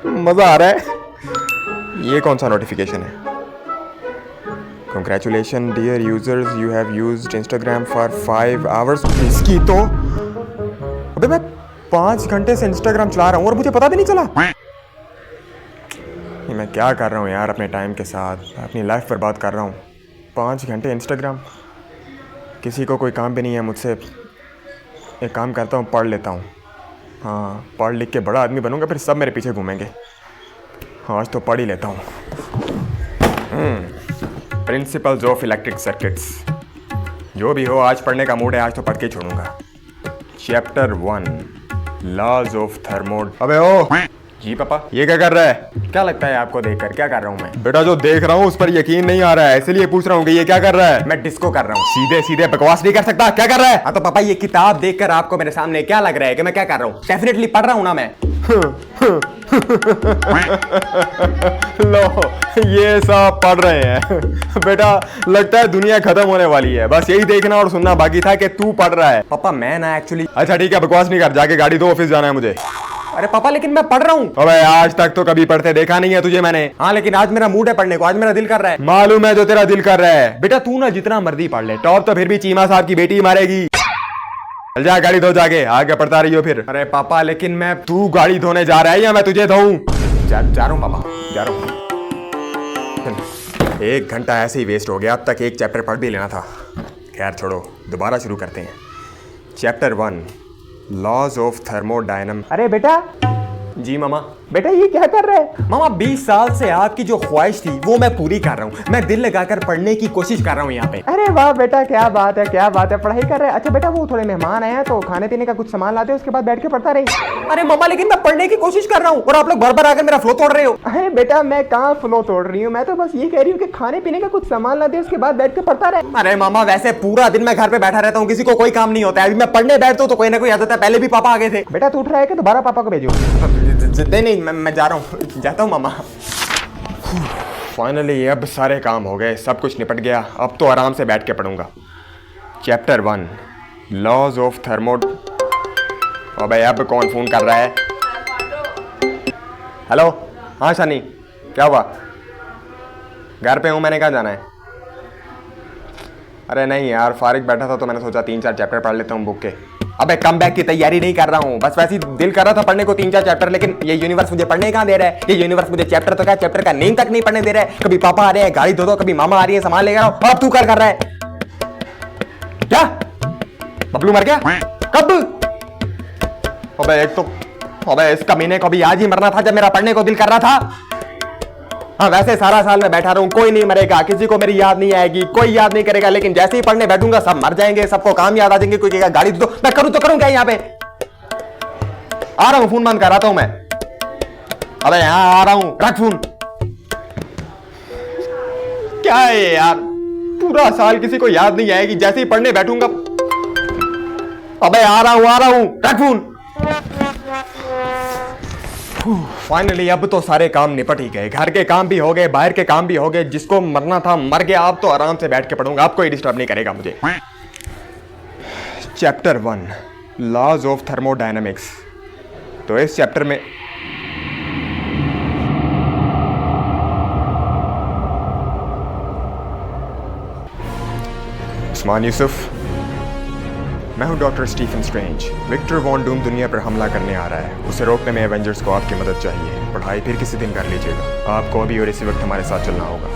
मजा आ रहा है। ये कौन सा नोटिफिकेशन है? Congratulation dear users, you have used Instagram for 5 hours. इसकी तो अबे मैं 5 घंटे से इंस्टाग्राम चला रहा हूँ और मुझे पता भी नहीं चला। ये मैं क्या कर रहा हूँ यार, अपने टाइम के साथ अपनी लाइफ बर्बाद कर रहा हूँ। 5 घंटे इंस्टाग्राम, किसी को कोई काम भी नहीं है मुझसे। एक काम करता हूँ, पढ़ लेता हूँ। हाँ, पढ़ लिख के बड़ा आदमी बनूंगा, फिर सब मेरे पीछे घूमेंगे। हाँ, आज तो पढ़ ही लेता हूँ। प्रिंसिपल्स ऑफ इलेक्ट्रिक सर्किट्स, जो भी हो आज पढ़ने का मूड है, आज तो पढ़ के छोड़ूंगा। Chapter 1 laws of thermo. अबे ओ जी पापा, ये क्या कर रहा है? क्या लगता है आपको देखकर? क्या कर रहा हूँ मैं? बेटा जो देख रहा हूँ उस पर यकीन नहीं आ रहा है, इसलिए पूछ रहा हूँ कि ये क्या कर रहा है। मैं डिस्को कर रहा हूँ। सीधे सीधे बकवास नहीं कर सकता, क्या कर रहा है? हाँ तो पापा, ये किताब देखकर आपको मेरे सामने क्या लग रहा है कि मैं क्या कर रहा हूँ? डेफिनेटली पढ़ रहा हूँ ना मैं। लो, ये सब पढ़ रहे हैं। बेटा लगता है दुनिया खत्म होने वाली है, बस यही देखना और सुनना बाकी था कि तू पढ़ रहा है। पापा मैं ना एक्चुअली। अच्छा ठीक है, बकवास नहीं कर, जाके गाड़ी दो, ऑफिस जाना है मुझे। अरे पापा लेकिन मैं पढ़ रहा हूँ। अबे आज तक तो कभी पढ़ते देखा नहीं है तुझे मैंने। हाँ लेकिन आज मेरा मूड है पढ़ने को, आज मेरा दिल कर रहा है। मालूम है जो तेरा दिल कर रहा है। बेटा तू ना जितना मर्जी पढ़ ले, टॉप तो फिर भी चीमा साहब की बेटी मारेगी। चल जा गाड़ी धो, जाके आगे पढ़ता रही हो फिर। अरे पापा लेकिन मैं। तू गाड़ी धोने जा रहा है या मैं तुझे धोऊं? जा रहा हूँ पापा, जा रहा हूँ। 1 घंटा ऐसे ही वेस्ट हो गया, अब तक एक चैप्टर पढ़ भी लेना था। खैर छोड़ो, दोबारा शुरू करते हैं। Chapter 1 laws of thermodynamics. अरे बेटा। जी मामा। बेटा ये क्या कर रहा है? मामा 20 साल से आपकी जो ख्वाहिश थी वो मैं पूरी कर रहा हूँ। मैं दिल लगाकर पढ़ने की कोशिश कर रहा हूँ यहाँ पे। अरे वाह बेटा, क्या बात है, क्या बात है, पढ़ाई कर रहे हैं। अच्छा बेटा, वो थोड़े मेहमान आए हैं तो खाने पीने का कुछ सामान लाते हैं, उसके बाद बैठ के पढ़ता रही। अरे मामा लेकिन मैं पढ़ने की कोशिश कर रहा हूँ और आप लोग बार बार आकर मेरा फ्लो तोड़ रहे हो। अरे बेटा मैं कहाँ फ्लो तोड़ रही हूँ, मैं तो बस ये कह रही हूँ कि खाने पीने का कुछ सामान ला दे, उसके बाद बैठ के पढ़ता रहे। अरे मामा वैसे पूरा दिन मैं घर पे बैठा रहता हूँ, किसी को कोई काम नहीं होता है। अभी मैं पढ़ने बैठता हूँ तो कोई ना कोई आदत है, पहले भी पापा आ गए थे। बेटा तू उठ रहा है कि दोबारा पापा को भेजो? नहीं, मैं जा रहा हूँ, जाता हूँ मामा। फाइनली अब सारे काम हो गए, सब कुछ निपट गया, अब तो आराम से बैठ के पढ़ूंगा। Chapter 1 laws of thermo. अबे अब कौन फोन कर रहा है? हेलो। हाँ शनी, क्या हुआ? घर पे हूँ, मैंने कहाँ जाना है? अरे नहीं यार, फारिग बैठा था तो मैंने सोचा 3-4 चैप्टर पढ़ लेता हूँ बुक के। अबे कम बैक की तैयारी नहीं कर रहा हूँ, बस वैसे ही दिल कर रहा था पढ़ने को 3-4 चैप्टर, लेकिन ये यूनिवर्स मुझे पढ़ने कहाँ दे रहा है। ये यूनिवर्स मुझे चैप्टर तो क्या, चैप्टर का नेम तक नहीं पढ़ने दे रहा है। कभी पापा आ रहे हैं गाड़ी धो दो, कभी मामा आ रही है सामान लेकर आओ, अब तू कर रहा है क्या? बबलू मर गया कब? अबे एक तो, अबे इस कमीने को भी आज ही मरना था जब मेरा पढ़ने को दिल कर रहा था। हाँ वैसे सारा साल मैं बैठा रहूं, कोई नहीं मरेगा, किसी को मेरी याद नहीं आएगी, कोई याद नहीं करेगा, लेकिन जैसे ही पढ़ने बैठूंगा सब मर जाएंगे, सबको काम याद आ जाएंगे। कोई कहेगा गाड़ी दो, मैं करूं तो करूं क्या? यहाँ पे आ रहा हूं, फोन बंद कर रहा हूं मैं। अबे यहाँ आ रहा हूं, रख फोन। क्या है यार, पूरा साल किसी को याद नहीं आएगी, जैसे ही पढ़ने बैठूंगा। अबे आ रहा हूं, रख फोन। फाइनली अब तो सारे काम निपट ही गए, घर के काम भी हो गए, बाहर के काम भी हो गए, जिसको मरना था मर गया। अब तो आराम से बैठ के पढ़ूंगा, अब कोई डिस्टर्ब नहीं करेगा मुझे। Chapter 1 laws of thermodynamics. तो इस चैप्टर में उस्मान यूसुफ, मैं हूं doctor Stephen Strange. Victor von Doom दुनिया पर हमला करने आ रहा है, उसे रोकने में एवेंजर्स को आपकी मदद चाहिए। पढ़ाई फिर किसी दिन कर लीजिएगा, आपको अभी और इसी वक्त हमारे साथ चलना होगा।